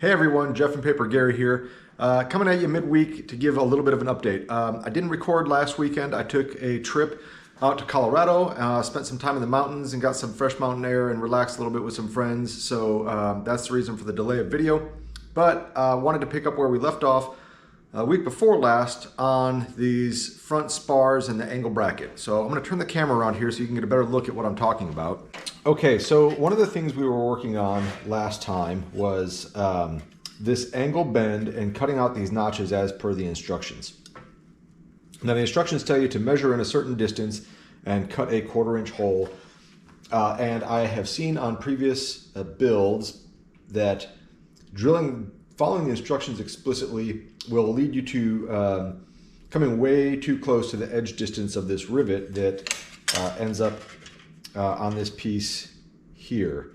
Hey everyone, Jeff and Paper Gary here. Coming at you midweek to give a little bit of an update. I didn't record last weekend. I took a trip out to Colorado, spent some time in the mountains and got some fresh mountain air and relaxed a little bit with some friends. So that's the reason for the delay of video. But wanted to pick up where we left off a week before last on these front spars and the angle bracket. So I'm going to turn the camera around here so you can get a better look at what I'm talking about. Okay, so one of the things we were working on last time was this angle bend and cutting out these notches as per the instructions. Now the instructions tell you to measure in a certain distance and cut a 1/4 inch hole. And I have seen on previous builds that following the instructions explicitly will lead you to coming way too close to the edge distance of this rivet that ends up on this piece here.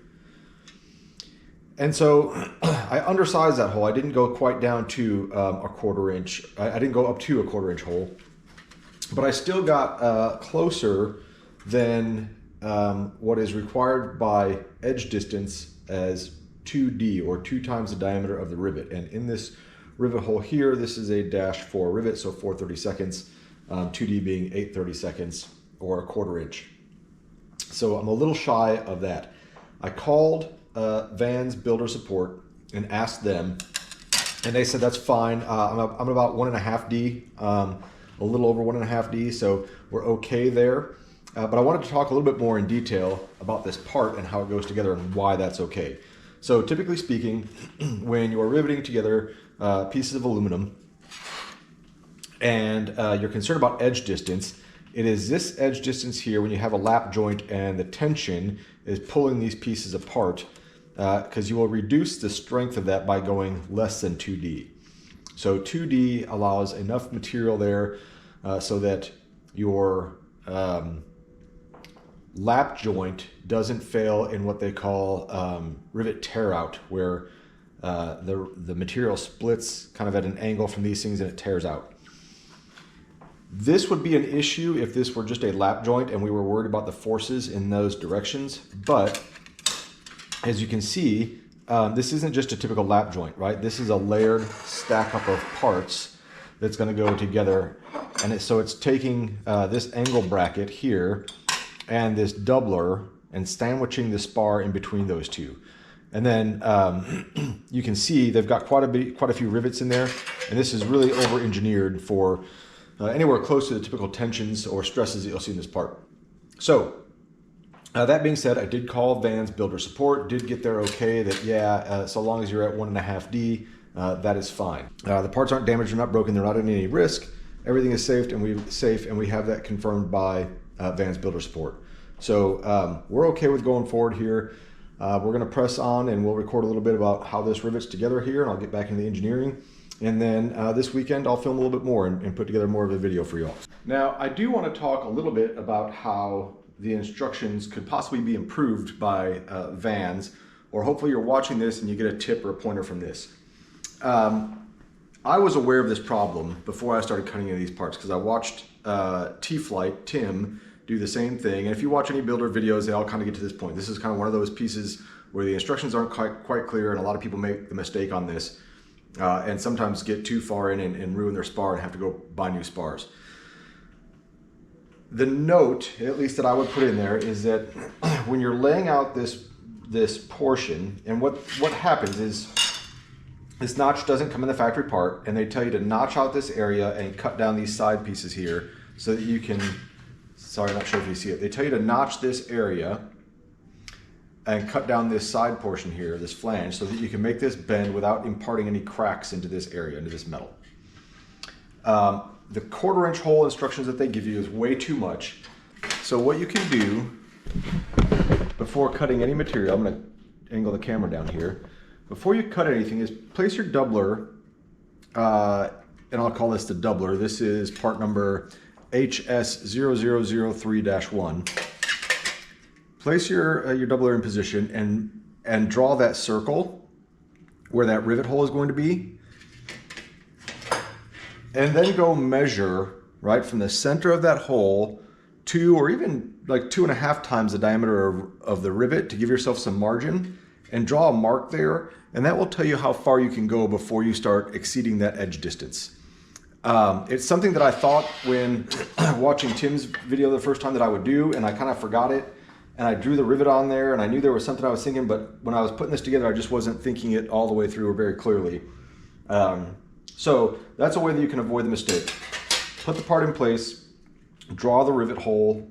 And so I undersized that hole. I didn't go quite down to a 1/4 inch. I didn't go up to a 1/4 inch hole, but I still got closer than what is required by edge distance as 2D, or 2 times the diameter of the rivet. And in this rivet hole here, this is a -4 rivet, so 4/32, 2D being 8/32, or a 1/4 inch. So I'm a little shy of that. I called Van's Builder Support and asked them, and they said that's fine. I'm about 1.5D, a little over 1.5D, so we're okay there. But I wanted to talk a little bit more in detail about this part and how it goes together and why that's okay. So typically speaking, when you're riveting together pieces of aluminum and you're concerned about edge distance, it is this edge distance here when you have a lap joint and the tension is pulling these pieces apart, because you will reduce the strength of that by going less than 2D. So 2D allows enough material there so that your lap joint doesn't fail in what they call rivet tear out, where the material splits kind of at an angle from these things and it tears out. This would be an issue if this were just a lap joint and we were worried about the forces in those directions. But as you can see, this isn't just a typical lap joint, right? This is a layered stack up of parts that's going to go together. And so it's taking this angle bracket here and this doubler and sandwiching the spar in between those two. And then you can see they've got quite a few rivets in there. And this is really over-engineered for anywhere close to the typical tensions or stresses that you'll see in this part. So that being said, I did call Van's Builder Support, did get their okay that yeah, so long as you're at 1.5D, that is fine. The parts aren't damaged, they're not broken, they're not in any risk. Everything is safe, and we have that confirmed by Van's Builder Support. So we're okay with going forward here. We're gonna press on and we'll record a little bit about how this rivets together here, and I'll get back into the engineering. And then this weekend, I'll film a little bit more and put together more of a video for you all. Now, I do want to talk a little bit about how the instructions could possibly be improved by Vans, or hopefully you're watching this and you get a tip or a pointer from this. I was aware of this problem before I started cutting into these parts because I watched T-Flight, Tim, do the same thing. And if you watch any builder videos, they all kind of get to this point. This is kind of one of those pieces where the instructions aren't quite clear, and a lot of people make the mistake on this. And sometimes get too far in and ruin their spar and have to go buy new spars. The note, at least that I would put in there, is that when you're laying out this portion, and what happens is this notch doesn't come in the factory part, and they tell you to notch out this area and cut down these side pieces here so that you can, sorry, I'm not sure if you see it. They tell you to notch this area and cut down this side portion here, this flange, so that you can make this bend without imparting any cracks into this area, into this metal. The 1/4 inch hole instructions that they give you is way too much. So what you can do before cutting any material, I'm gonna angle the camera down here. Before you cut anything is place your doubler, and I'll call this the doubler. This is part number HS0003-1. Place your doubler in position and draw that circle where that rivet hole is going to be. And then go measure right from the center of that hole 2 or even like 2.5 times the diameter of the rivet to give yourself some margin. and draw a mark there, and that will tell you how far you can go before you start exceeding that edge distance. It's something that I thought when watching Tim's video the first time that I would do, and I kind of forgot it, and I drew the rivet on there, and I knew there was something I was thinking, but when I was putting this together, I just wasn't thinking it all the way through or very clearly. So that's a way that you can avoid the mistake. Put the part in place, draw the rivet hole,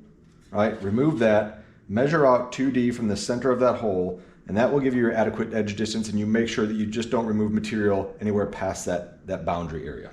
right? Remove that, measure out 2D from the center of that hole, and that will give you your adequate edge distance, and you make sure that you just don't remove material anywhere past that boundary area.